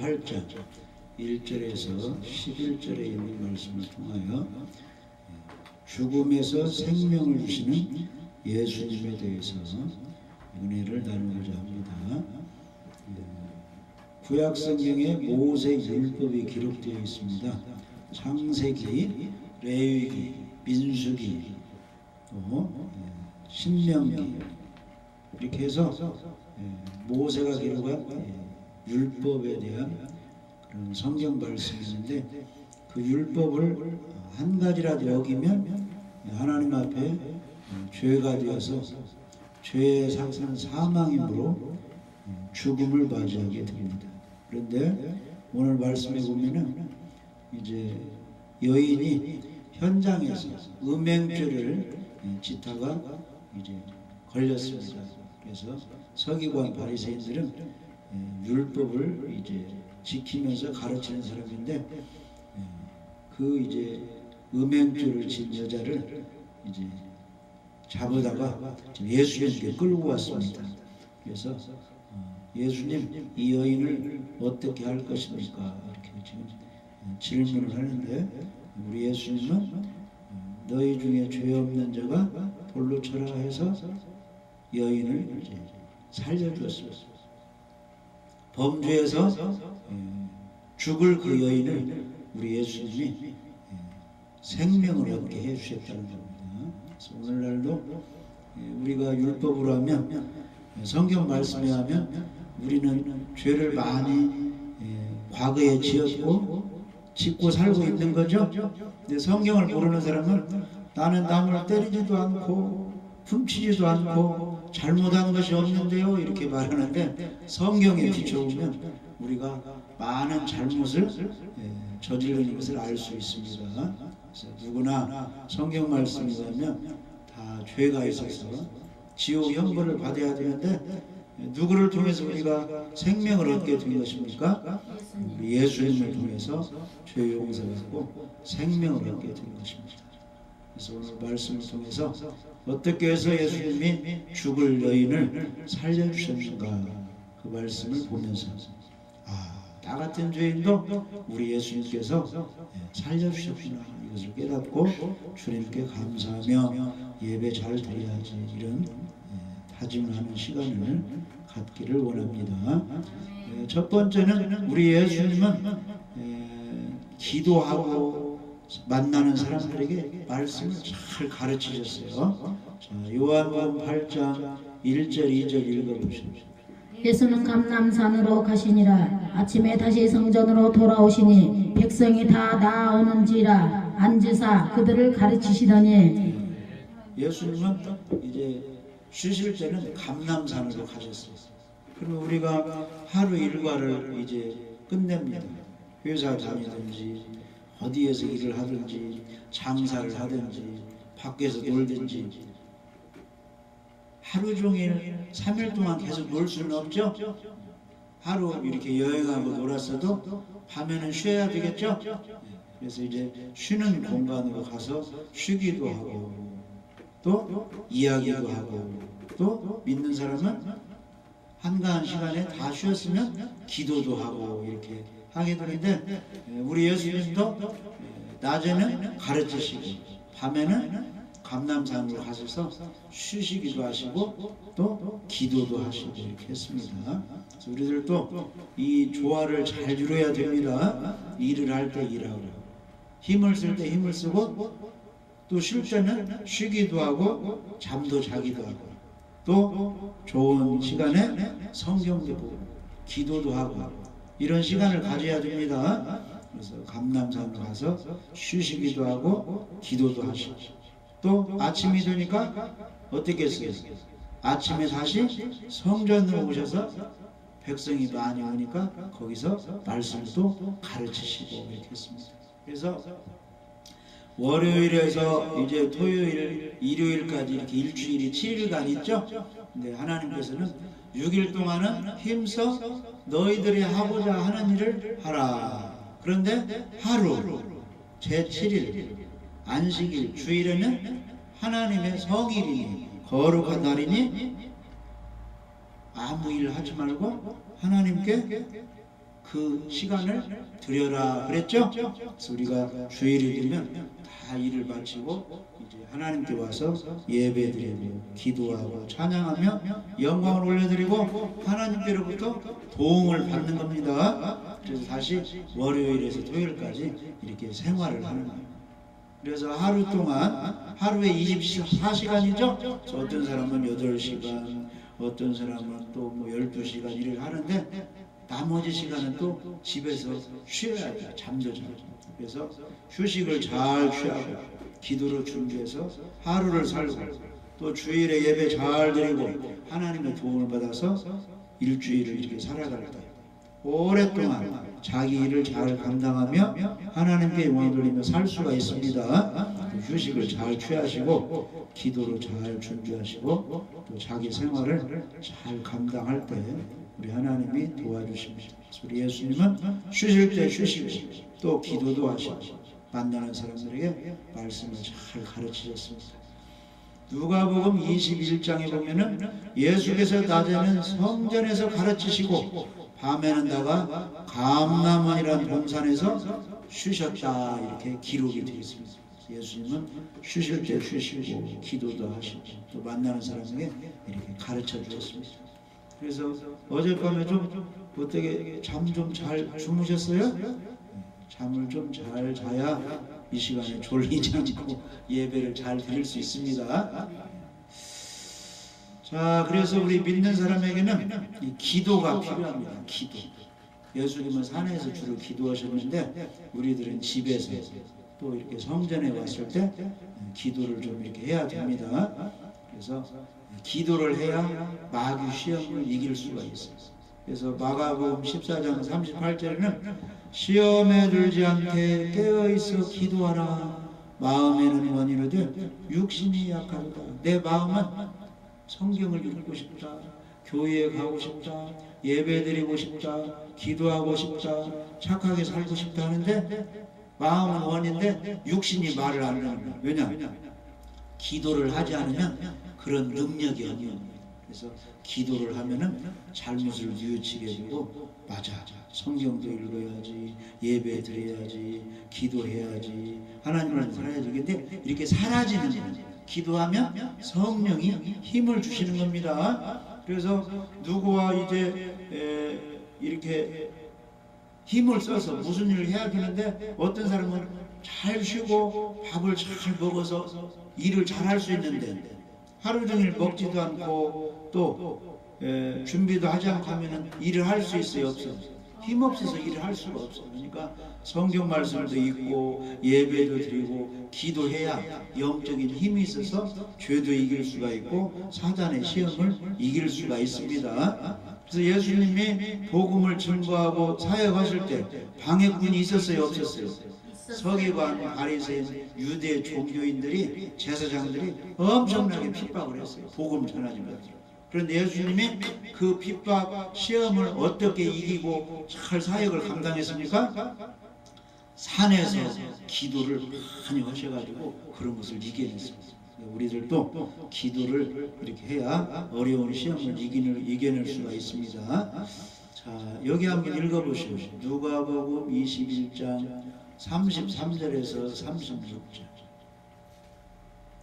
8장 1절에서 11절에 있는 말씀을 통하여 죽음에서 생명을 주시는 예수님에 대해서 은혜를 나누고자 합니다. 구약 성경에 모세 율법이 기록되어 있습니다. 창세기, 레위기, 민수기, 또 신명기, 이렇게 해서 모세가 기록한 율법에 대한 그런 성경 말씀이 있는데, 그 율법을 한 가지라도 어기면 하나님 앞에 죄가 되어서 죄의 상상 사망임으로 죽음을 맞이하게 됩니다. 그런데 오늘 말씀에 보면은 이제 여인이 현장에서 음행죄를 짓다가 이제 걸렸습니다. 그래서 서기관 바리새인들은 율법을 이제 지키면서 가르치는 사람인데, 그 이제 음행죄를 진 여자를 이제 잡아다가 예수님께 끌고 왔습니다. 그래서 예수님, 이 여인을 어떻게 할 것입니까? 이렇게 지금 질문을 하는데, 우리 예수님은 너희 중에 죄 없는 자가 돌로 쳐라 해서 여인을 이제 살려주었습니다. 범죄에서 죽을 그 여인을 우리 예수님이 생명을 얻게 해주셨다는 겁니다. 그래서 오늘날도 우리가 율법으로 하면, 성경 말씀에 하면 우리는 죄를 많이 과거에 짓고 살고 있는 거죠. 근데 성경을 모르는 사람은 나는 남을 때리지도 않고 훔치지도 않고 잘못한 것이 없는데요, 이렇게 말하는데, 성경에 비춰보면 우리가 많은 잘못을 저지르는 것을 알 수 있습니다. 그래서 누구나 성경 말씀을 보면 다 죄가 있어서 지옥 형벌을 받아야 되는데, 누구를 통해서 우리가 생명을 얻게 된 것입니까? 우리 예수님을 통해서 죄 용서받고 생명을 얻게 된 것입니다. 그래서 오늘 말씀을 통해서 어떻게 해서 예수님이 죽을 여인을 살려주셨는가, 그 말씀을 보면서 나 같은 죄인도 우리 예수님께서 살려주셨구나, 이것을 깨닫고 주님께 감사하며 예배 잘 드려야지, 이런 다짐하는 시간을 갖기를 원합니다. 첫 번째는 우리 예수님은 기도하고 만나는 사람들에게 말씀을 잘 가르치셨어요. 자, 요한복음 8장 1절 2절 읽어보십시오. 예수는 감람산으로 가시니라. 아침에 다시 성전으로 돌아오시니 백성이 다 나아오는지라 앉으사 그들을 가르치시더니, 예수님은 이제 쉬실 때는 감람산으로 가셨어요. 그러면 우리가 하루 일과를 이제 끝냅니다. 회사 다니든지 어디에서 일을 하든지 장사를 하든지 밖에서 놀든지 하루 종일 3일 동안 계속 놀 수는 없죠. 하루 이렇게 여행하고 놀았어도 밤에는 쉬어야 되겠죠. 그래서 이제 쉬는 공간으로 가서 쉬기도 하고 또 이야기도 하고, 또 믿는 사람은 한가한 시간에 다 쉬었으면 기도도 하고 이렇게 하게 되는데, 우리 예수님도 낮에는 가르치시고 밤에는 감람산으로 가셔서 쉬시기도 하시고 또 기도도 하시고 이렇게 했습니다. 그래서 우리들도 이 조화를 잘 이루어야 됩니다. 일을 할 때 일하고, 힘을 쓸 때 힘을 쓰고, 또 쉴 때는 쉬기도 하고 잠도 자기도 하고, 또 좋은 시간에 성경도 보고 기도도 하고, 이런 시간을 가져야 됩니다. 그래서 감람산으로 가서 쉬시기도 하고 기도도 하시고, 또 아침이 되니까 어떻게 했어요? 아침에 다시 성전으로 오셔서 백성이 많이 오니까 거기서 말씀을 또 가르치시고 이렇게 했습니다. 그래서 월요일에서 이제 토요일, 일요일까지 이렇게 일주일이 7일간 있죠. 근데 하나님께서는 6일 동안은 힘써 너희들이 하고자 하는 일을 하라. 그런데 하루, 제7일, 안식일, 주일에는 하나님의 성일이니 거룩한 날이니 아무 일 하지 말고 하나님께 그 시간을 드려라 그랬죠? 그래서 우리가 주일이 되면 다 일을 마치고 이제 하나님께 와서 예배드리고 기도하고 찬양하며 영광을 올려드리고 하나님께로부터 도움을 받는 겁니다. 그래서 다시 월요일에서 토요일까지 이렇게 생활을 하는 거예요. 그래서 하루 동안 하루에 24시간이죠? 어떤 사람은 8시간, 어떤 사람은 또 뭐 12시간 일을 하는데 나머지 시간은 또 집에서 쉬어야 돼요. 잠도 자고. 그래서 휴식을 잘 취하고 기도로 준비해서 하루를 살고 또 주일에 예배 잘 드리고 하나님의 도움을 받아서 일주일을 이렇게 살아갈 때 오랫동안 자기 일을 잘 감당하며 하나님께 영광 돌리며 살 수가 있습니다. 휴식을 잘 취하시고 기도로 잘 준비하시고 또 자기 생활을 잘 감당할 때 우리 하나님이 도와주십니다. 우리 예수님은 쉬실 때 쉬시고 또 기도도 하시고 만나는 사람들에게 말씀을 잘 가르치셨습니다. 누가복음 21장에 보면은 예수께서 낮에는 성전에서 가르치시고 밤에는 다가 감람원이라는 동산에서 쉬셨다 이렇게 기록이 되어 있습니다. 예수님은 쉬실 때 쉬시고 기도도 하시고 또 만나는 사람에게 이렇게 가르쳐 주었습니다. 그래서 어젯밤에 좀 어떻게 잠 좀 잘 주무셨어요? 잠을 좀 잘 자야 이 시간에 졸리지 않고 예배를 잘 드릴 수 있습니다. 자, 그래서 우리 믿는 사람에게는 이 기도가 필요합니다. 기도. 예수님은 산에서 주로 기도하셨는데 우리들은 집에서 또 이렇게 성전에 왔을 때 기도를 좀 이렇게 해야 됩니다. 그래서 기도를 해야 마귀 시험을 이길 수가 있어요. 그래서 마가복음 14장 38절에는 시험에 들지 않게 깨어있어 기도하라. 마음에는 원이로되 육신이 약하다. 내 마음은 성경을 읽고 싶다, 교회에 가고 싶다, 예배드리고 싶다, 기도하고 싶다, 착하게 살고 싶다 하는데 마음은 원인데 육신이 말을 안 하는 거예요. 왜냐? 기도를 하지 않으면 그런 능력이 없는 거예요. 그래서 기도를 하면은 잘못을 뉘우치게 되고 맞아, 성경도 읽어야지, 예배 드려야지, 기도해야지, 하나님을 살아야지. 근데 이렇게 사라지는 거예요. 기도하면 성령이 힘을 주시는 겁니다. 그래서 누구와 이제 이렇게 힘을 써서 무슨 일을 해야 되는데 어떤 사람은 잘 쉬고 밥을 잘 먹어서 일을 잘 할 수 있는데 하루 종일 먹지도 않고 또 준비도 하지 않고 하면 일을 할 수 있어요? 없어요? 힘없어서 일을 할 수가 없어요. 그러니까 성경 말씀도 읽고 예배도 드리고 기도해야 영적인 힘이 있어서 죄도 이길 수가 있고 사단의 시험을 이길 수가 있습니다. 그래서 예수님이 복음을 증거하고 사역하실 때 방해꾼이 있었어요? 없었어요? 서기관, 바리새인, 유대 종교인들이, 제사장들이 엄청나게 핍박을 했어요. 복음 전하지 못해서. 그런데 예수님이 그 핍박 시험을 어떻게 이기고 잘 사역을 감당했습니까? 산에서 기도를 많이 하셔가지고 그런 것을 이겨냈습니다. 우리들도 기도를 이렇게 해야 어려운 시험을 이겨낼 수가 있습니다. 자, 여기 한번 읽어보시오. 누가복음 21장 33절에서 36절.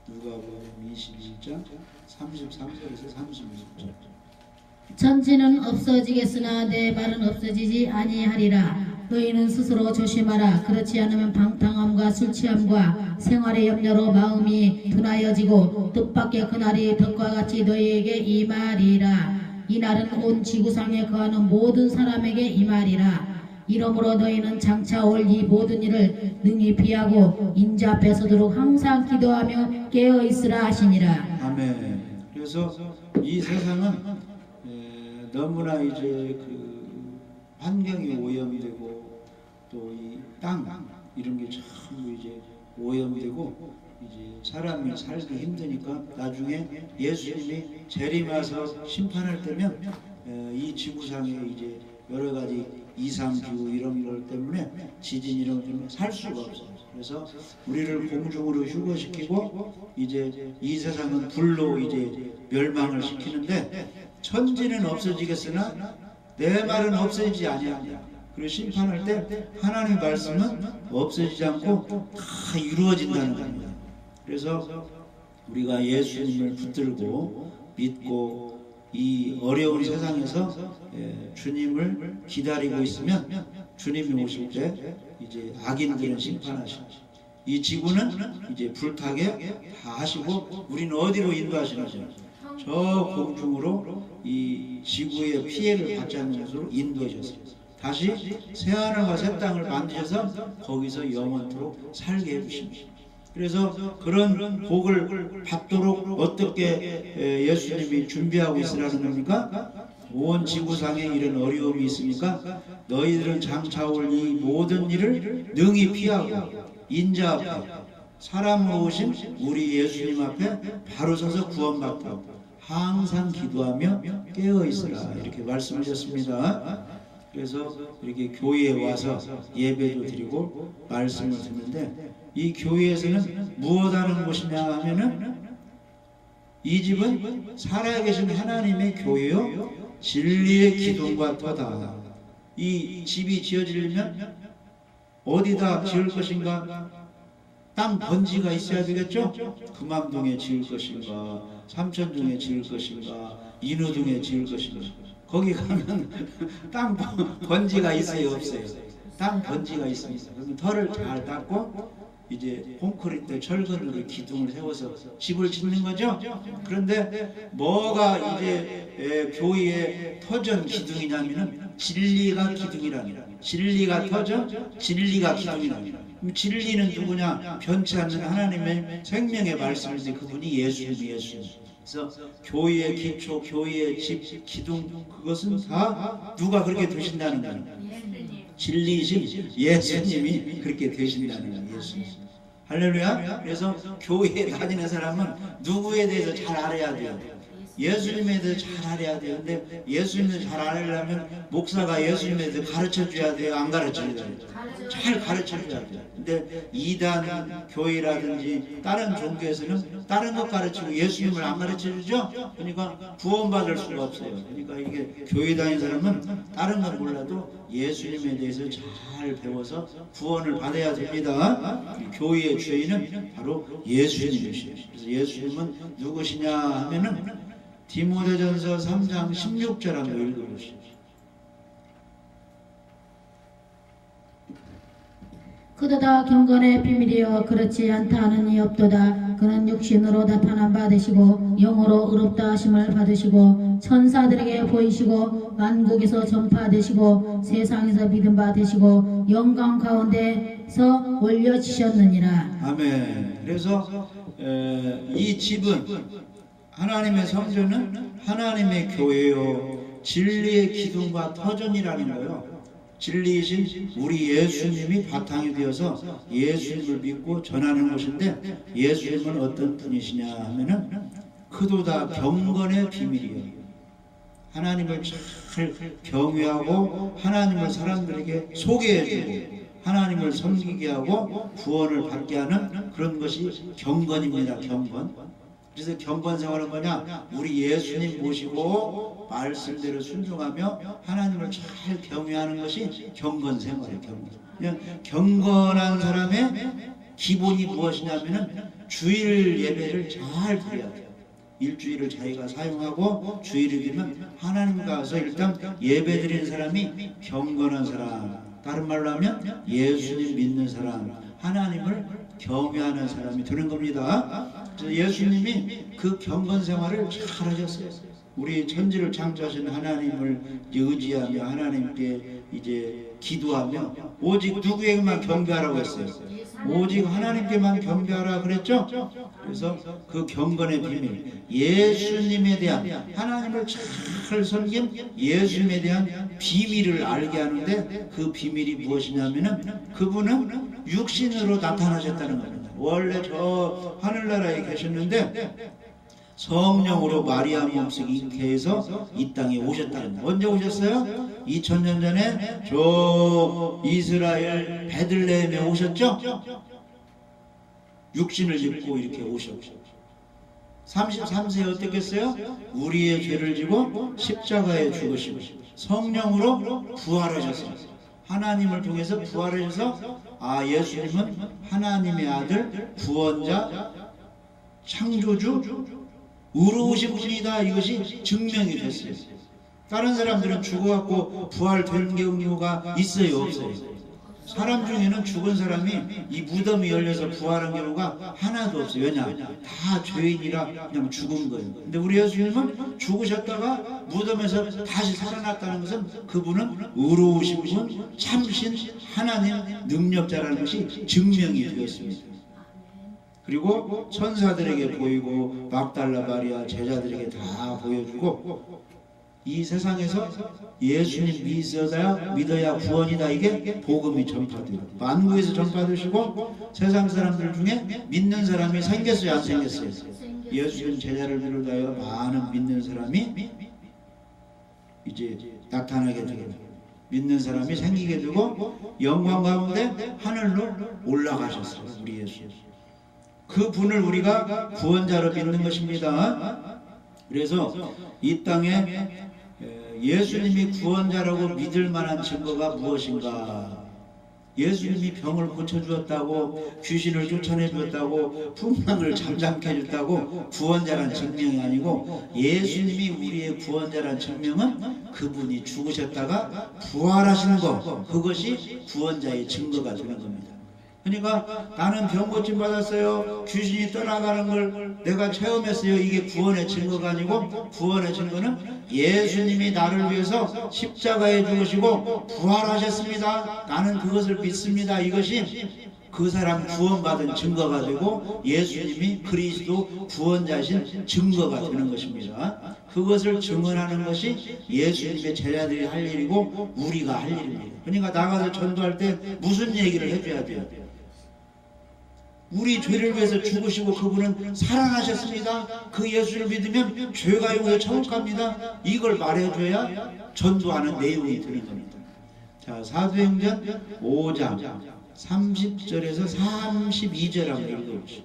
누가복음 21장 33절에서 36절. 천지는 없어지겠으나 내 말은 없어지지 아니하리라. 너희는 스스로 조심하라. 그렇지 않으면 방탕함과 술취함과 생활의 염려로 마음이 둔하여지고 뜻밖의 그날이 덕과 같이 너희에게 임하리라. 이 날은 온 지구상에 거하는 모든 사람에게 임하리라. 이러므로 너희는 장차 올 이 모든 일을 능히 피하고 인자 앞에 서도록 항상 기도하며 깨어있으라 하시니라. 아멘. 그래서 이 세상은 너무나 이제 그 환경이 오염되고 또 이 땅 이런 게 전부 이제 오염되고 이제 사람이 살기 힘드니까 나중에 예수님이 재림하서 심판할 때면 이 지구상에 이제 여러 가지 이상기후 이런 것 때문에 지진 이런 것 때문에 살 수가 없어요. 그래서 우리를 공중으로 휴거시키고 이제 이 세상은 불로 이제 멸망을 시키는데 천지는 없어지겠으나 내 말은 없어지지 아니하리라. 그리고 심판할 때 하나님의 말씀은 없어지지 않고 다 이루어진다는 겁니다. 그래서 우리가 예수님을 붙들고 믿고 이 어려운 세상에서 주님을 기다리고 있으면 주님이 오실 때 이제 악인들은 심판하시고 이 지구는 이제 불타게 다 하시고 우리는 어디로 인도하시는지 저 공중으로 이 지구의 피해를 받지 않는 것으로 인도하셨어요. 다시 새하늘과 새 땅을 만드셔서 거기서 영원토록 살게 해주십니다. 그래서 그런 복을 받도록 어떻게 예수님이 준비하고 있으라는 겁니까? 온 지구상에 이런 어려움이 있으니까 너희들은 장차 올 이 모든 일을 능히 피하고 인자 앞에 사람으로 오신 우리 예수님 앞에 바로 서서 구원받고 항상 기도하며 깨어있으라 이렇게 말씀하셨습니다. 그래서 이렇게 교회에 와서 예배도 드리고 말씀을 듣는데 이 교회에서는 무엇 하는 곳이냐 하면은 이 집은 살아계신 하나님의 교회요 진리의 기둥과 터다. 이 집이 지어지려면 어디다 지을 것인가? 땅 번지가 있어야 되겠죠? 금암동에 지을 것인가? 삼천동에 지을 것인가? 인후동에 지을 것인가? 거기 가면 땅 번지가 있어요, 없어요? 땅 번지가 있습니다. 그러면 털을 잘 닦고 이제 콘크리트 철근으로 기둥을 세워서 집을 짓는 거죠. 그런데 뭐가 이제 교회의 터전 기둥이냐면은 진리가 기둥이랍니다. 진리가 터전, 진리가 기둥이랍니다. 진리는 누구냐? 변치 않는 하나님의 생명의 말씀인데 그분이 예수님. 그래서 교회의 기초, 교회의 집, 기둥 그것은 다 누가 그렇게 되신다는 거예요. 진리이신 예수님이 그렇게 되신다는 거예요. 예수님. 할렐루야. 그래서 교회에 다니는 사람은 누구에 대해서 잘 알아야 돼요. 예수님에 대해서 잘 알아야 돼요. 근데 예수님을 잘 알으려면 목사가 예수님에 대해서 가르쳐 줘야 돼요. 안 가르쳐야 돼요. 잘 가르쳐 줘야 돼요. 근데 이단 교회라든지 다른 종교에서는 다른 것 가르치고 예수님을 안 가르쳐 주죠. 그러니까 구원받을 수가 없어요. 그러니까 이게 교회 다니는 사람은 다른 건 몰라도 예수님에 대해서 잘 배워서 구원을 받아야 됩니다. 교회의 주인은 바로 예수님이시죠. 그래서 예수님은 누구시냐 하면은 디모데전서 3장 16절 한번 읽어보시죠. 그도다 경건의 비밀이여 그렇지 않다 하는 이 없도다. 그는 육신으로 나타난 바 되시고 영으로 의롭다 하심을 받으시고 천사들에게 보이시고 만국에서 전파되시고 세상에서 믿음 바 되시고 영광 가운데서 올려지셨느니라. 아멘. 그래서 이 집은 하나님의 성전은 하나님의 교회요 진리의 기둥과 터전이라는 거예요. 진리이신 우리 예수님이 바탕이 되어서 예수님을 믿고 전하는 것인데 예수님은 어떤 분이시냐 하면은 그도다 경건의 비밀이에요. 하나님을 잘 경외하고 하나님을 사람들에게 소개해주고 하나님을 섬기게 하고 구원을 받게 하는 그런 것이 경건입니다. 경건. 그래서 경건 생활은 뭐냐? 우리 예수님 모시고 말씀대로 순종하며 하나님을 잘 경외하는 것이 경건 생활이에요. 그냥 경건한 사람의 기본이 무엇이냐면은 주일 예배를 잘 드려야 돼요. 일주일을 자기가 사용하고 주일이 되면 하나님 가서 일단 예배 드리는 사람이 경건한 사람, 다른 말로 하면 예수님 믿는 사람, 하나님을 경외하는 사람이 되는 겁니다. 예수님이 그 경건 생활을 잘 하셨어요. 우리 천지를 창조하신 하나님을 의지하며 하나님께 이제 기도하며 오직 누구에게만 경배하라고 했어요. 오직 하나님께만 경배하라 그랬죠. 그래서 그 경건의 비밀, 예수님에 대한 하나님을 잘 섬긴 예수님에 대한 비밀을 알게 하는데 그 비밀이 무엇이냐면은 그분은 육신으로 나타나셨다는 겁니다. 원래 저 하늘나라에 계셨는데 성령으로 마리아 몸속에 잉태해서 이 땅에 오셨다는 거예요. 언제 오셨어요? 2000년 전에 저 이스라엘 베들레헴에 오셨죠? 육신을 입고 이렇게 오셨죠. 33세에 어떻겠어요? 우리의 죄를 지고 십자가에 죽으시고 성령으로 부활하셨어요. 하나님을 통해서 부활하셔서 아, 예수님은 하나님의 아들, 구원자, 창조주, 의로우신 분이다, 이것이 증명이 됐어요. 다른 사람들은 죽어갖고 부활된 경우가 있어요, 없어요? 사람 중에는 죽은 사람이 이 무덤이 열려서 부활한 경우가 하나도 없어요. 왜냐? 다 죄인이라 그냥 죽은 거예요. 근데 우리 예수님은 죽으셨다가 무덤에서 다시 살아났다는 것은 그분은 의로우신 분, 참신 하나님 능력자라는 것이 증명이 되었습니다. 그리고 천사들에게 보이고 막달라 마리아 제자들에게 다 보여주고 이 세상에서 예수님 믿어야 구원이다, 이게 복음이 전파돼요. 만국에서 전파되시고 세상 사람들 중에 믿는 사람이 생겼어요, 안 생겼어요? 예수님 제자를 비롯하여 많은 믿는 사람이 이제 나타나게 되고 믿는 사람이 생기게 되고 영광 가운데 하늘로 올라가셨어요, 우리 예수. 그 분을 우리가 구원자로 믿는 것입니다. 그래서 이 땅에 예수님이 구원자라고 믿을 만한 증거가 무엇인가? 예수님이 병을 고쳐주었다고, 귀신을 쫓아내주었다고, 풍랑을 잠잠케 해줬다고 구원자란 증명이 아니고, 예수님이 우리의 구원자란 증명은 그분이 죽으셨다가 부활하신 것, 그것이 구원자의 증거가 되는 겁니다. 그러니까 나는 병 고침 받았어요, 귀신이 떠나가는 걸 내가 체험했어요, 이게 구원의 증거가 아니고, 구원의 증거는 예수님이 나를 위해서 십자가에 죽으시고 부활하셨습니다, 나는 그것을 믿습니다, 이것이 그 사람 구원받은 증거가 되고 예수님이 그리스도 구원자신 증거가 되는 것입니다. 그것을 증언하는 것이 예수님의 제자들이 할 일이고 우리가 할 일입니다. 그러니까 나가서 전도할 때 무슨 얘기를 해줘야 돼요? 우리 죄를 위해서 죽으시고 그분은 살아나셨습니다, 그 예수를 믿으면 죄가 용서 천국 갑니다, 이걸 말해줘야 전도하는 내용이 되는 겁니다. 자, 사도행전 5장 30절에서 32절 한번 읽어보시죠.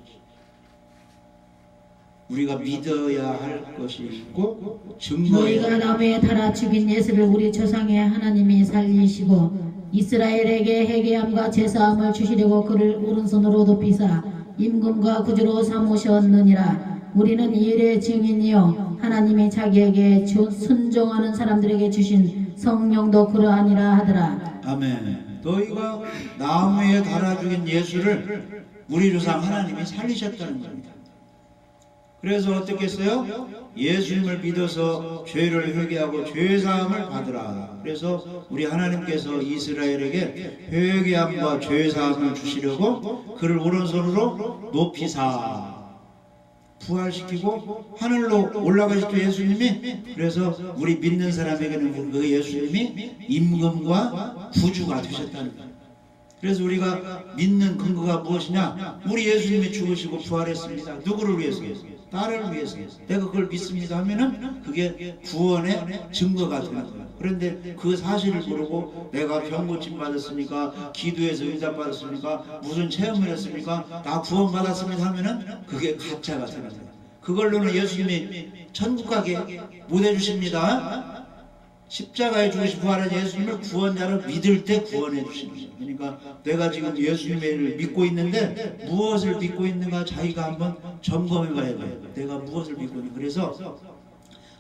우리가 믿어야 할 것이 있고 너희가 나무에 달아 죽인 예수를 우리 조상의 하나님이 살리시고 이스라엘에게 회개함과 제사함을 주시려고 그를 오른손으로 높이사 임금과 구주로 삼으셨느니라. 우리는 이 일의 증인이요 하나님이 자기에게 순종하는 사람들에게 주신 성령도 그러하니라 하더라. 아멘. 너희가 나무에 달아 죽인 예수를 우리 조상 하나님이 살리셨다는 겁니다. 그래서 어떻게 했어요? 예수님을 믿어서 죄를 회개하고 죄사함을 받으라. 그래서 우리 하나님께서 이스라엘에게 회개함과 죄사함을 주시려고 그를 오른손으로 높이사 부활시키고 하늘로 올라가셨죠, 예수님이. 그래서 우리 믿는 사람에게는 그 예수님이 임금과 구주가 되셨다는 거예요. 그래서 우리가 믿는 근거가 무엇이냐? 우리 예수님이 죽으시고 부활했습니다. 누구를 위해서요? 나를 위해서. 내가 그걸 믿습니다 하면은 그게 구원의 증거가 되는 거예요. 그런데 그 사실을 모르고 내가 병 고침 받았으니까, 기도해서 응답 받았으니까, 무슨 체험을 했습니까, 나 구원 받았습니다 하면은 그게 가짜가 되는 거예요. 그걸로는 예수님이 천국 가게 못 해주십니다. 십자가에 죽으신 부활한 예수님을 구원자로 믿을 때 구원해 주시는 거예요. 그러니까 내가 지금 예수님을 믿고 있는데 무엇을 믿고 있는가 자기가 한번 점검해 봐야 돼요. 내가 무엇을 믿고 있는가. 그래서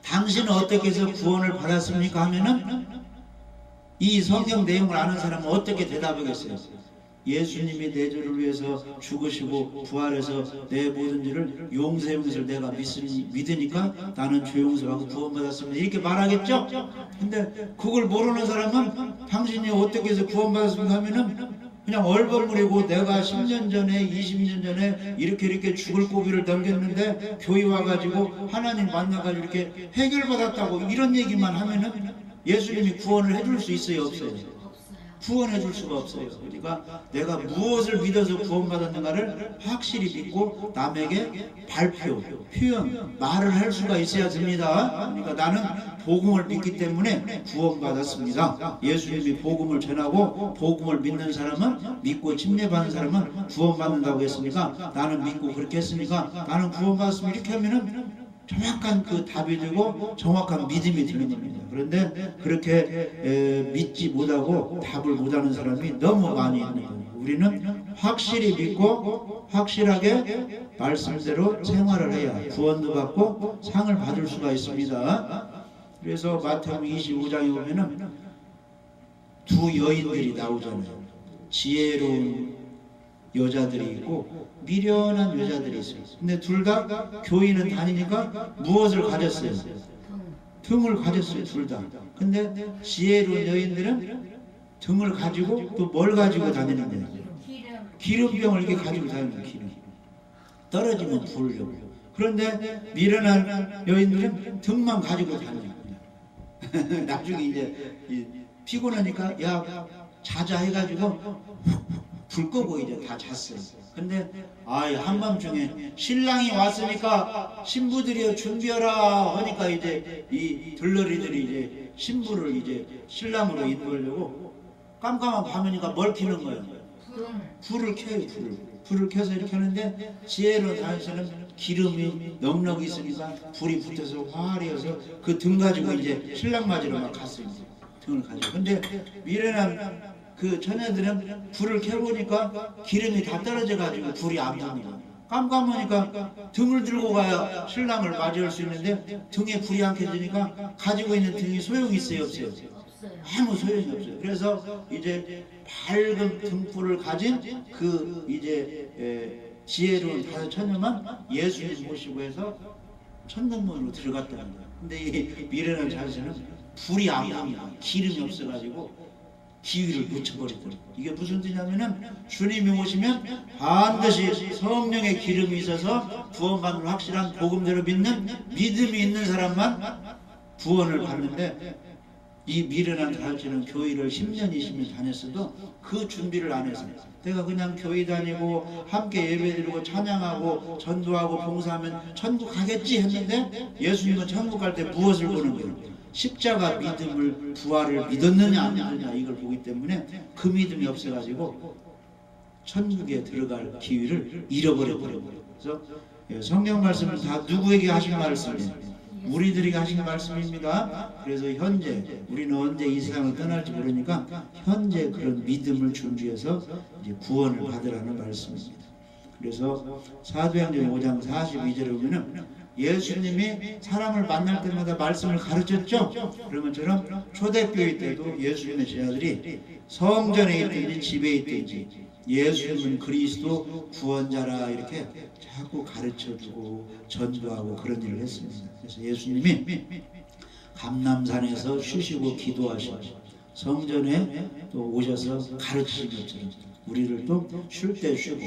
당신은 어떻게 해서 구원을 받았습니까 하면은 이 성경 내용을 아는 사람은 어떻게 대답하겠어요? 예수님이 내 죄를 위해서 죽으시고 부활해서 내 모든 죄를 용서해 주신 것을 내가 믿으니까 나는 죄 용서하고 구원받았습니다, 이렇게 말하겠죠? 근데 그걸 모르는 사람은 당신이 어떻게 해서 구원받았습니까 하면은 그냥 얼버무리고 내가 10년 전에 20년 전에 이렇게 죽을 고비를 넘겼는데 교회 와가지고 하나님 만나가지고 이렇게 해결받았다고 이런 얘기만 하면은 예수님이 구원을 해줄 수 있어요, 없어요? 구원해 줄 수가 없어요. 그러니까 내가 무엇을 믿어서 구원받았는가를 확실히 믿고 남에게 발표, 표현, 말을 할 수가 있어야 됩니다. 그러니까 나는 복음을 믿기 때문에 구원받았습니다. 예수님이 복음을 전하고 복음을 믿는 사람은, 믿고 침례받는 사람은 구원받는다고 했으니까 나는 믿고 그렇게 했으니까 나는 구원받았습니다, 이렇게 하면은 정확한 그 답이 되고 정확한 믿음이 드는 겁니다. 그런데 그렇게 믿지 못하고 답을 못하는 사람이 너무 많이 있는 거예요. 우리는 확실히 믿고 확실하게 말씀대로 생활을 해야 구원도 받고 상을 받을 수가 있습니다. 그래서 마태복음 25장에 보면은 두 여인들이 나오잖아요. 지혜로운 여자들이 있고 미련한 여자들이 있어요. 근데 둘 다 교인은 다니니까 무엇을 가졌어요? 등을 가졌어요. 둘 다. 근데 지혜로운 여인들은 등을 가지고 또 뭘 가지고 다니는 거예요? 기름병을 이렇게 가지고 다니는 기름. 떨어지면 부으려고. 그런데 미련한 여인들은 등만 가지고 다녀요. 나중에 이제 피곤하니까 야 자자 해가지고 불 끄고 이제 다 잤어요. 근데 한밤중에 신랑이 왔으니까 신부들이여 준비하라 하니까 이제 이 들러리들이 이제 신부를 이제 신랑으로 인도하려고 깜깜한 밤이니까 뭘 켜는 거예요? 불을 켜요. 불을 켜서 이렇게 하는데 지혜로운 당신은 기름이 넉넉히 있으니까 불이 붙어서 화려해서 그 등 가지고 이제 신랑 맞으러 막 갔어요. 등을 가지고. 근데 미련한 그 처녀들은 불을 켜보니까 기름이 다 떨어져 가지고 불이 안 붙는 깜깜하니까 등을 들고 가야 신랑을 맞이할 수 있는데 등에 불이 안 켜지니까 가지고 있는 등이 소용이 있어요? 없어요? 아무 소용이 없어요. 그래서 이제 밝은 등불을 가진 그 이제 지혜로운 다섯 처녀만 예수님 모시고 해서 천국문으로 들어갔다는 거예요. 근데 이 미련한 자신은 불이 안 납니다. 기름이 없어가지고 기위를 놓쳐버리더라고요. 이게 무슨 뜻이냐면은 주님이 오시면 반드시 성령의 기름이 있어서 구원받는 확실한 복음대로 믿는 믿음이 있는 사람만 구원을 받는데 이 미련한 자신은 교회를 10년 20년 다녔어도 그 준비를 안 해서 내가 그냥 교회 다니고 함께 예배드리고 찬양하고 전도하고 봉사하면 천국 가겠지 했는데 예수님은 천국 갈 때 무엇을 보는 거예요? 십자가 믿음을 부활을 믿었느냐 안 믿느냐 이걸 보기 때문에 그 믿음이 없어가지고 천국에 들어갈 기회를 잃어버려요. 그래서 성경 말씀은 다 누구에게 하신 말씀이에요? 우리들에게 하신 말씀입니다. 그래서 현재 우리는 언제 이 세상을 떠날지 모르니까 현재 그런 믿음을 준비해서 이제 구원을 받으라는 말씀입니다. 그래서 사도행전 5장 42절에 보면은 예수님이 사람을 만날 때마다 말씀을 가르쳤죠. 그러면 저는 초대교회 때도 예수님의 제자들이 성전에 있든지 집에 있든지 예수님은 그리스도 구원자라 이렇게 자꾸 가르쳐주고 전도하고 그런 일을 했습니다. 그래서 예수님이 감람산에서 쉬시고 기도하시고 성전에 또 오셔서 가르치신 것처럼 우리를 또 쉴 때 쉬고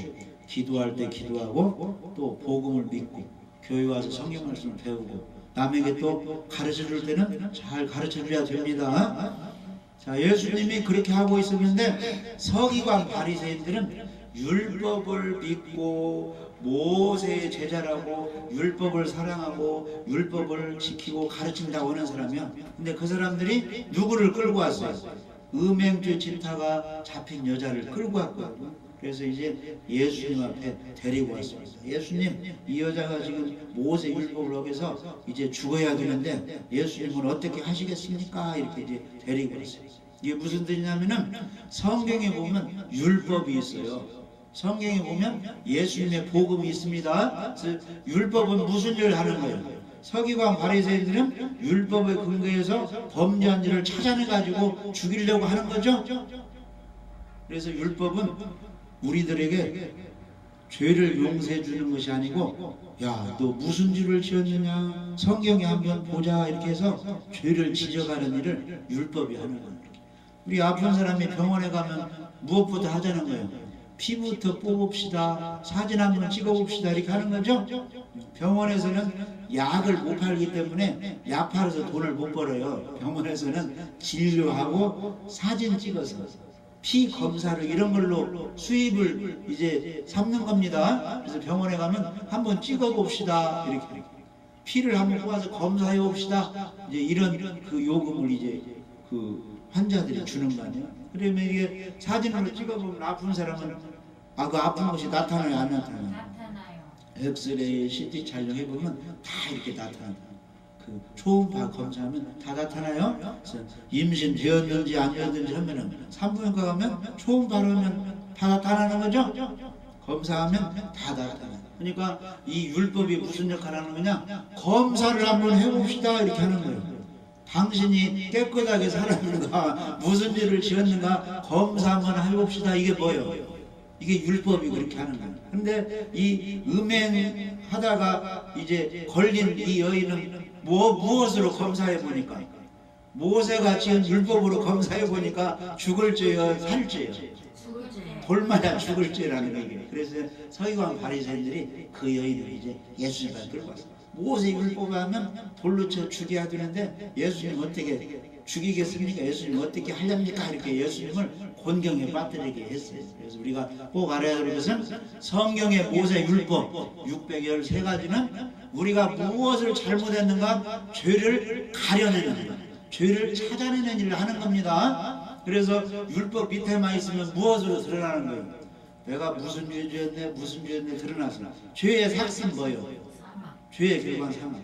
기도할 때 기도하고 또 복음을 믿고 교회 와서 성경 말씀을 배우고 남에게 또 가르쳐 줄 때는 잘 가르쳐 줘야 됩니다. 자, 예수님이 그렇게 하고 있었는데 서기관 바리새인들은 율법을 믿고 모세의 제자라고 율법을 사랑하고 율법을 지키고 가르친다고 하는 사람이야. 근데 그 사람들이 누구를 끌고 왔어요? 음행죄 질타가 잡힌 여자를 끌고 왔거든요. 그래서 이제 예수님 앞에 데리고 왔습니다. 예수님, 이 여자가 지금 모세 율법을 어겨서 이제 죽어야 되는데 예수님은 어떻게 하시겠습니까? 이렇게 이제 데리고 왔어요. 이게 무슨 뜻이냐면은 성경에 보면 율법이 있어요. 성경에 보면 예수님의 복음이 있습니다. 그래서 율법은 무슨 일을 하는 거예요? 서기관 바리새인들은 율법에 근거해서 범죄한 일을 찾아내가지고 죽이려고 하는 거죠. 그래서 율법은 우리들에게 죄를 용서해 주는 것이 아니고 야, 너 무슨 죄를 지었느냐 성경에 한번 보자 이렇게 해서 죄를 지적하는 일을 율법이 하는 거예요. 우리 아픈 사람이 병원에 가면 무엇부터 하자는 거예요? 피부부터 뽑읍시다, 사진 한번 찍어봅시다 이렇게 하는 거죠. 병원에서는 약을 못 팔기 때문에 약 팔아서 돈을 못 벌어요. 병원에서는 진료하고 사진 찍어서 피 검사를 이런 걸로 수입을 이제 삼는 겁니다. 그래서 병원에 가면 한번 찍어봅시다 이렇게 피를 한번 뽑아서 검사해 봅시다. 이제 이런 그 요금을 이제 그 환자들이 주는 거 아니에요. 그러면 이게 사진으로 찍어보면 아픈 사람은 그 아픈 것이 나타나요, 안 나타나요? 나타나요. 엑스레이 CT 촬영해보면 다 이렇게 나타난다. 그 초음파 검사하면 다 나타나요. 그래서 임신 되었는지 안 되었는지 하면은 산부인과 가면 초음파로 하면 다 나타나는 거죠. 검사하면 다 나타나요. 그러니까 이 율법이 무슨 역할을 하는 거냐? 검사를 한번 해봅시다 이렇게 하는 거예요. 당신이 깨끗하게 살았는가, 무슨 일을 지었는가 검사 한번 해봅시다. 이게 뭐예요? 이게 율법이 그렇게 하는 거예요. 근데 이 음행하다가 이제 걸린 이 여인은 무엇으로 검사해 보니까, 모세가 지은 율법으로 검사해 보니까 죽을 죄요, 살 죄요? 돌마다 죽을 죄라는 거예요. 그래서 서기관 바리새인들이 그 여인을 이제 예수님한테 끌고 왔어요. 모세 율법 하면 돌로 쳐 죽여야 되는데 예수님 어떻게 죽이겠습니까? 예수님 어떻게 하렵니까? 이렇게 예수님을 곤경에 빠뜨리게 했어요. 그래서 우리가 꼭 알아야 될 것은 성경의 모세 율법 613가지는 우리가 무엇을 잘못했는가 죄를 가려내는 것, 죄를 찾아내는 일을 하는 겁니다. 그래서 율법 밑에만 있으면 무엇으로 드러나는 거예요? 내가 무슨 죄 지었네, 무슨 죄 지었네 드러나서 죄의 삭은 뭐예요? 죄의 결과는 사망.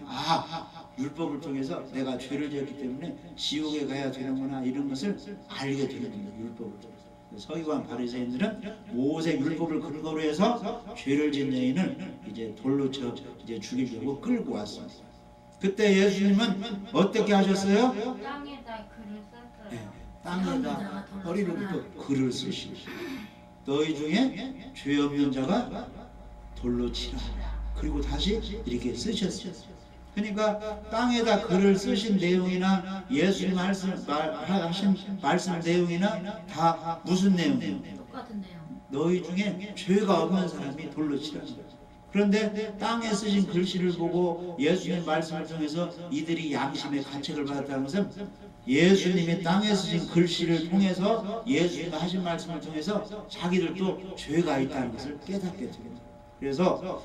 율법을 통해서 내가 죄를 지었기 때문에 지옥에 가야 되는구나, 이런 것을 알게 되는 겁니다. 율법을 통해서. 서기관 바리새인들은 모세 율법을 근거로 해서 죄를 지은 여인을 이제 돌로 쳐 이제 죽이려고 끌고 왔습니다. 그때 예수님은 어떻게 하셨어요? 땅에다 글을 썼어요. 네, 땅에다 허리로부터 글을 쓰시고, 너희 중에 죄 없는 자가 돌로 치라. 그리고 다시 이렇게 쓰셨어요. 그러니까 땅에다 글을 쓰신 내용이나 예수님 하신 말씀 내용이나 다 무슨 내용이에요? 똑같은 내용. 너희 중에 죄가 없는 사람이 돌로 치라는 거예요. 그런데 땅에 쓰신 글씨를 보고 예수님 말씀을 통해서 이들이 양심의 가책을 받았다는 것은 예수님이 땅에 쓰신 글씨를 통해서 예수님이 하신 말씀을 통해서 자기들도 죄가 있다는 것을 깨닫게 됩니다. 그래서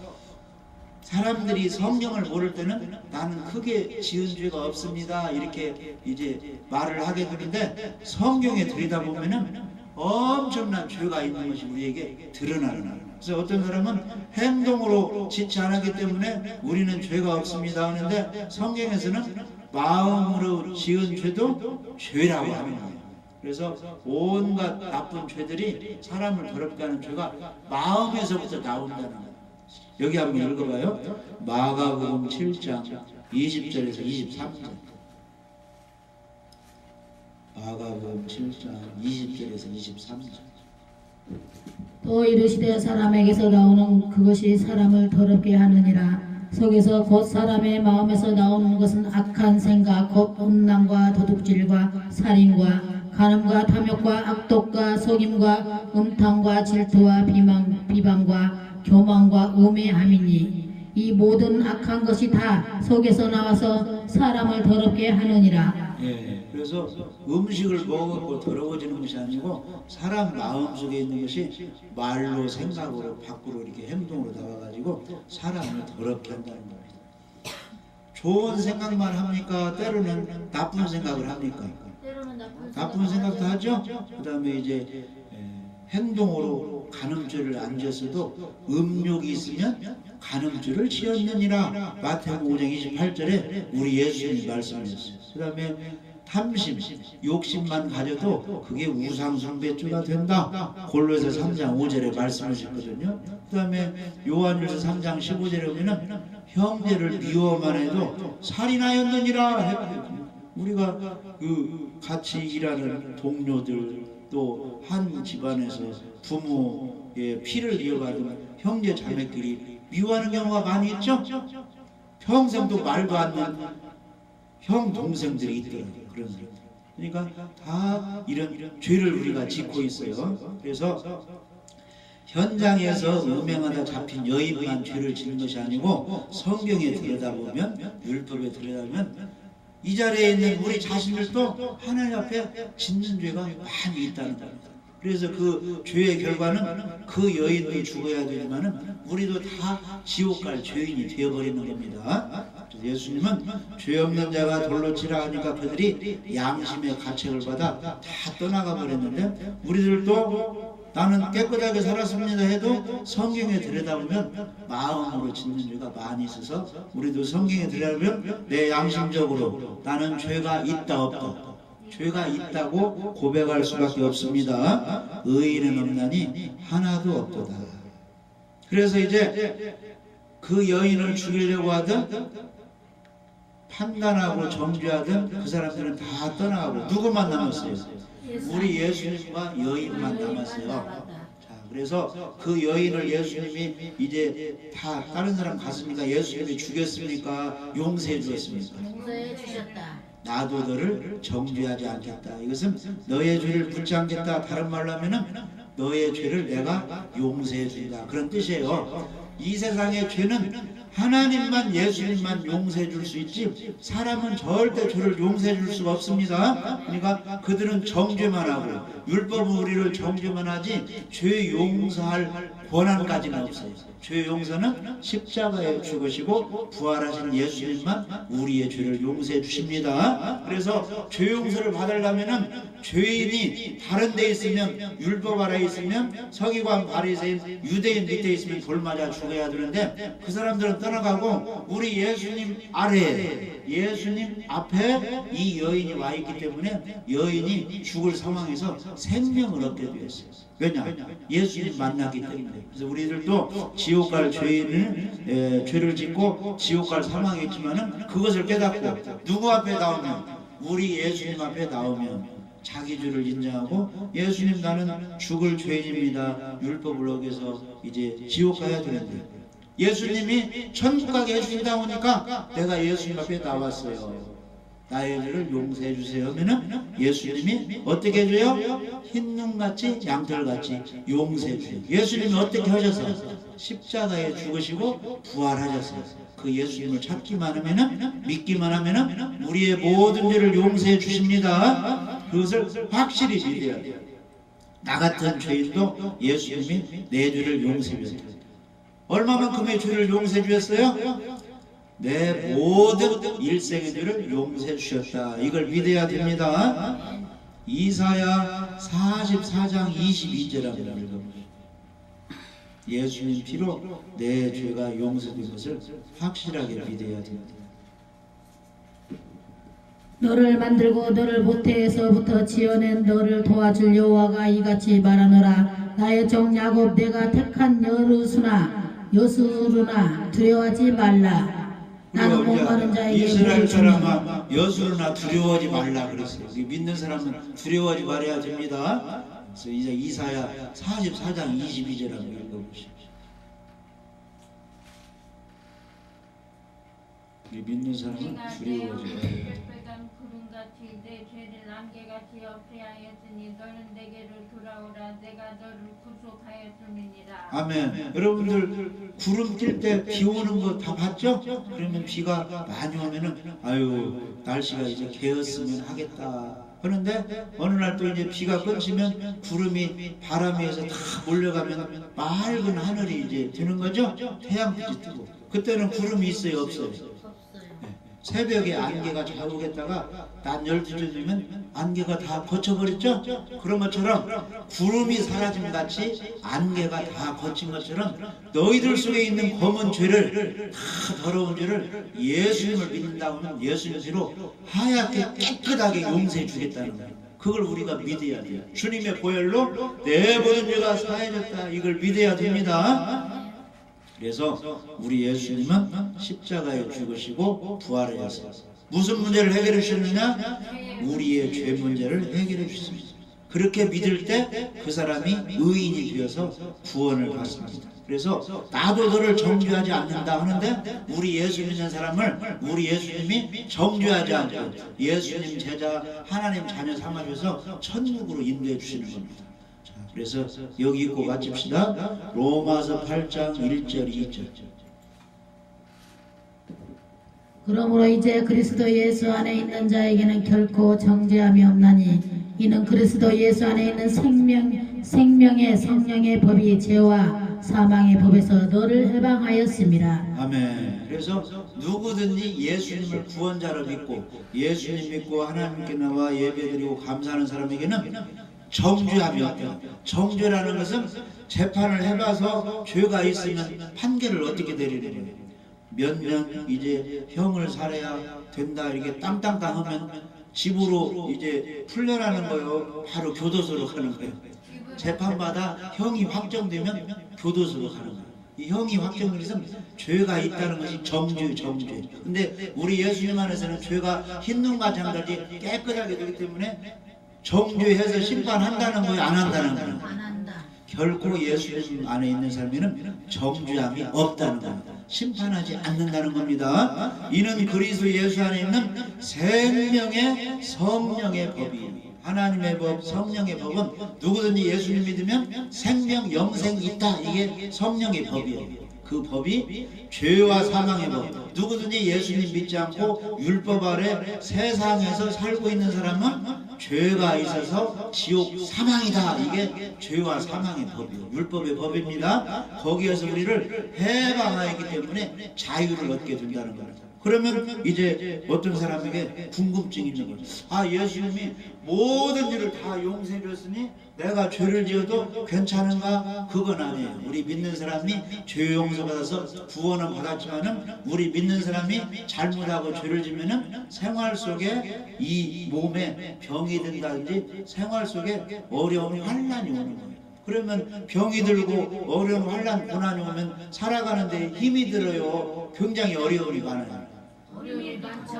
사람들이 성경을 모를 때는 나는 크게 지은 죄가 없습니다 이렇게 이제 말을 하게 되는데, 성경에 들여다보면은 엄청난 죄가 있는 것이 우리에게 드러나는 거예요. 그래서 어떤 사람은 행동으로 짓지 않았기 때문에 우리는 죄가 없습니다 하는데, 성경에서는 마음으로 지은 죄도 죄라고 하는 거예요. 그래서 온갖 나쁜 죄들이 사람을 더럽게 하는 죄가 마음에서부터 나온다는 거예요. 여기 한번 읽어봐요. 마가복음 7장 20절에서 23절. 마가복음 7장 20절에서 23절. 또 이르시되 사람에게서 나오는 그것이 사람을 더럽게 하느니라. 속에서 곧 사람의 마음에서 나오는 것은 악한 생각 곧 음란과 도둑질과 살인과 간음과 탐욕과 악독과 속임과 음탕과 질투와 비방과 교만과 우매함이니 이 모든 악한 것이 다 속에서 나와서 사람을 더럽게 하느니라. 예, 그래서 음식을 먹고 더러워지는 것이 아니고 사람 마음속에 있는 것이 말로 생각으로 밖으로 이렇게 행동으로 나와가지고 사람을 더럽게 한다는 겁니다. 좋은 생각만 합니까? 때로는 나쁜 생각을 합니까? 때로는 나쁜 생각도 하죠. 그 다음에 이제 행동으로 간음죄를 안 지었어도 음욕이 있으면 간음죄를 지었느니라. 마태복음 5장 28절에 우리 예수님이 말씀하셨어요. 그 다음에 탐심, 욕심만 가져도 그게 우상숭배죄가 된다. 골로새서 3장 5절에 말씀하셨거든요. 그 다음에 요한일서 3장 15절에 보면 형제를 미워만 해도 살인하였느니라. 우리가 그 같이 일하는 동료들, 또 한 집안에서 부모의 피를 이어받은 형제 자매끼리 미워하는 경우가 많이 있죠. 평생도 말도 안 되는 형 동생들이 있더라고요. 그런 사람들. 그러니까 다 이런 죄를 우리가 짓고 있어요. 그래서 현장에서 음행하다 잡힌 여인만 죄를 짓는 것이 아니고 성경에 들여다보면, 율법에 들여다보면 이 자리에 있는 우리 자신들도 하나님 앞에 짓는 죄가 많이 있다는 겁니다. 그래서 그 죄의 결과는 그 여인도 죽어야 되지만은 우리도 다 지옥 갈 죄인이 되어버리는 겁니다. 예수님은 죄 없는 자가 돌로 치라 하니까 그들이 양심의 가책을 받아 다 떠나가 버렸는데, 우리들도 나는 깨끗하게 살았습니다 해도 성경에 들여다보면 마음으로 짓는 죄가 많이 있어서 우리도 성경에 들여다보면 내 양심적으로 나는 죄가 있다 없다, 죄가 있다고 고백할 수밖에 없습니다. 의인은 없나니 하나도 없도다. 그래서 이제 그 여인을 죽이려고 하던 판단하고 정죄하던 그 사람들은 다 떠나가고 누구만 남았어요? 우리 예수님과 여인만 남았어요. 자, 그래서 그 여인을 예수님이 이제 다 다른 사람 갔으니까 예수님이 죽였습니까? 용서해 주었습니까? 용서해 주셨다. 나도 너를 정죄하지 않겠다. 이것은 너의 죄를 묻지 않겠다. 다른 말로 하면은 너의 죄를 내가 용서해 준다. 그런 뜻이에요. 이 세상의 죄는 하나님만 예수님만 용서해 줄 수 있지 사람은 절대 죄를 용서해 줄 수가 없습니다. 그러니까 그들은 정죄만 하고 율법은 우리를 정죄만 하지 죄 용서할 권한까지는 없어요. 죄 용서는 십자가에 죽으시고 부활하신 예수님만 우리의 죄를 용서해 주십니다. 그래서 죄 용서를 받으려면은 죄인이 다른 데 있으면 율법 아래에 있으면 서기관 바리새인 유대인 밑에 있으면 돌 맞아 죽어야 되는데 그 사람들은 떠나가고 우리 예수님 아래에 예수님 앞에 이 여인이 와 있기 때문에 여인이 죽을 상황에서 생명을 얻게 되었어요. 왜냐? 예수님 만나기 때문에. 그래서 우리들도 지옥 갈 죄인을 죄를 짓고 지옥 갈 상황이 있지만은 그것을 깨닫고 누구 앞에 나오면 우리 예수님 앞에 나오면 자기 죄를 인정하고 예수님 나는 죽을 죄인입니다. 율법을 어겨서 이제 지옥 가야 되는데 예수님이 천국 가게 해주신다 오니까 내가 예수님 앞에 나왔어요. 나의 죄를 용서해 주세요 하면은 예수님이 어떻게 해줘요? 흰눈같이 양털같이 용서해 줘요. 예수님이 어떻게 하셔서 십자가에 죽으시고 부활하셨어요. 그 예수님을 찾기만 하면은 믿기만 하면은 우리의 모든 죄를 용서해 주십니다. 그것을 확실히 믿어야 돼요. 나 같은 죄인도 예수님이 내 죄를 용서해 주세요. 얼마만큼의 죄를 용서해 주셨어요? 내 모든 일생의 죄를 용서해 주셨다. 이걸 믿어야 됩니다. 이사야 44장 22절입니다. 예수님 피로 내 죄가 용서된 것을 확실하게 믿어야 됩니다. 너를 만들고 너를 모태에서부터 지어낸 너를 도와줄 여호와가 이같이 말하노라. 나의 종 야곱 내가 택한 여수루나 두려워하지 말라. 나는 목마른 자에게 이스라엘 사람아 여수루나 두려워하지 말라 그랬어요. 믿는 사람은 두려워하지 말아야 됩니다. 그래서 이제 이사야 44장 22절 한번 읽어보십시오. 믿는 사람은 두려워하지 말아야 구름같이 내 죄를 안개같이 없애하였으니 너는 내게로 돌아오라. 내가 너를 구속하였음이니라. 아멘. 여러분들 구름 낄 때 비 오는 거 다 봤죠? 그러면 비가 많이 오면은 아유 날씨가 이제 개었으면 하겠다 하는데 어느 날 또 이제 비가 끊치면 구름이 바람에 의해서 다 몰려가면 맑은 하늘이 이제 되는 거죠? 태양빛이 뜨고 그때는 구름이 있어요 없어요? 새벽에 안개가 잘 오겠다가 낮 12시 되면 안개가 다 거쳐버렸죠? 그런 것처럼 구름이 사라짐 같이 안개가 다 거친 것처럼 너희들 속에 있는 검은 죄를 다 더러운 죄를 예수님을 믿는다고 하면 예수님으로 하얗게 깨끗하게 용서해 주겠다는 거예요. 그걸 우리가 믿어야 돼요. 주님의 보혈로 내 모든 죄가 사해졌다. 이걸 믿어야 됩니다. 그래서 우리 예수님은 십자가에 죽으시고 부활하셨어요. 무슨 문제를 해결해 주셨느냐? 우리의 죄 문제를 해결해 주셨습니다. 그렇게 믿을 때 그 사람이 의인이 되어서 구원을 받습니다. 그래서 나도 너를 정죄하지 않는다 하는데 우리 예수 믿는 사람을 우리 예수님이 정죄하지 않고 예수님 제자 하나님 자녀 삼아주셔서 천국으로 인도해 주시는 겁니다. 그래서 여기 읽고 마칩시다. 로마서 8장 1절 2절. 그러므로 이제 그리스도 예수 안에 있는 자에게는 결코 정죄함이 없나니 이는 그리스도 예수 안에 있는 생명의 성령의 법이 죄와 사망의 법에서 너를 해방하였습니다. 아멘. 그래서 누구든지 예수님을 구원자로 믿고 예수님 믿고 하나님께 나와 예배드리고 감사하는 사람에게는 정죄함이 없다. 정죄라는 것은 재판을 해봐서 죄가 있으면 판결을 어떻게 내리는 거예요. 몇 년 이제 형을 살아야 된다 이렇게 땅땅땅 하면 집으로 이제 풀려나는 거예요. 바로 교도소로 가는 거예요. 재판마다 형이 확정되면 교도소로 가는 거예요. 이 형이 확정돼서 죄가 있다는 것이 정죄. 근데 우리 예수님 안에서는 죄가 흰 눈과 장같이 깨끗하게 되기 때문에 정죄해서 심판한다는 거예요, 안 한다는 거예요. 안 한다. 결코 예수님 안에 있는 사람에는 정죄함이 없다는 겁니다. 심판하지 않는다는 겁니다. 이는 그리스도 예수 안에 있는 생명의 성령의 법이에요. 하나님의 법, 성령의 법은 누구든지 예수님 믿으면 생명, 영생이 있다. 이게 성령의 법이에요. 그 법이 죄와 사망의 법. 누구든지 예수님 믿지 않고 율법 아래 세상에서 살고 있는 사람은 죄가 있어서 지옥 사망이다. 이게 죄와 사망의 법이에요. 율법의 법입니다. 거기에서 우리를 해방하였기 때문에 자유를 얻게 된다는 겁니다. 그러면 이제 어떤 사람에게 궁금증이 있는 거예요. 아, 예수님이 모든 일을 다 용서해 줬으니 내가 죄를 지어도 괜찮은가? 그건 아니에요. 우리 믿는 사람이 죄 용서 받아서 구원은 받았지만은 우리 믿는 사람이 잘못하고 죄를 지면은 생활 속에 이 몸에 병이 든다든지 생활 속에 어려움이 환난이 오는 거예요. 그러면 병이 들고 어려운 환난 고난이 오면 살아가는데 힘이 들어요. 굉장히 어려움이 많아요.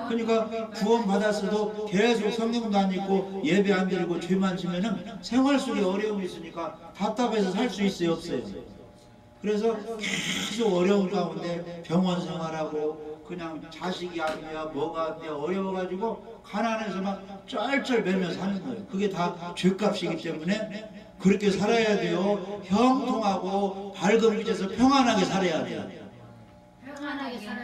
그러니까 구원 받았어도 계속 성경도 안 읽고 예배 안 드리고 죄만 지면은 생활 속에 어려움이 있으니까 답답해서 살 수 있어요, 없어요? 그래서 계속 어려운 가운데 병원 생활하고 그냥 자식이 안 돼야 뭐가 안 돼야 어려워가지고 가난해서 막 쩔쩔 매며 사는 거예요. 그게 다 죄값이기 때문에 그렇게 살아야 돼요. 형통하고 밝은 빛에서 평안하게 살아야 돼요.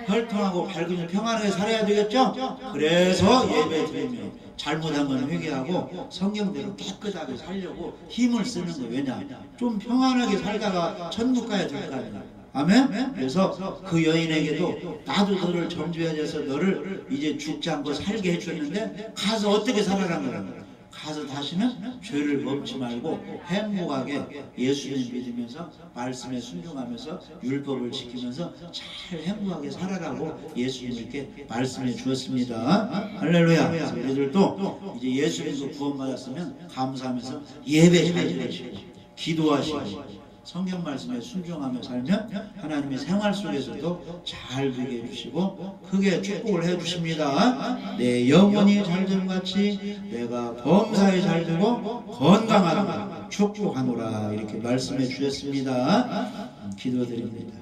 혈통하고 밝은 평안하게 살아야 되겠죠? 그래서 예배 드리면 잘못한 건 회개하고 성경대로 깨끗하게 살려고 힘을 쓰는 거예요. 왜냐? 좀 평안하게 살다가 천국 가야 될 거 아니에요. 아멘? 그래서 그 여인에게도 나도 너를 정죄해서 너를 이제 죽지 않고 살게 해줬는데 가서 어떻게 살아라는 거예요. 가서 다시는 죄를 범치 말고 행복하게 예수님 믿으면서 말씀에 순종하면서 율법을 지키면서 잘 행복하게 살아라고 예수님이 이렇게 말씀해 주었습니다. 할렐루야. 그래서 우리들도 이제 예수님도 구원받았으면 감사하면서 예배 잘 드리시고 기도하시고 성경 말씀에 순종하며 살면 하나님의 생활 속에서도 잘 되게 해주시고 크게 축복을 해주십니다. 내 영혼이 잘됨 같이 내가 범사에 잘되고 건강하노라 축복하노라 이렇게 말씀해 주셨습니다. 기도드립니다.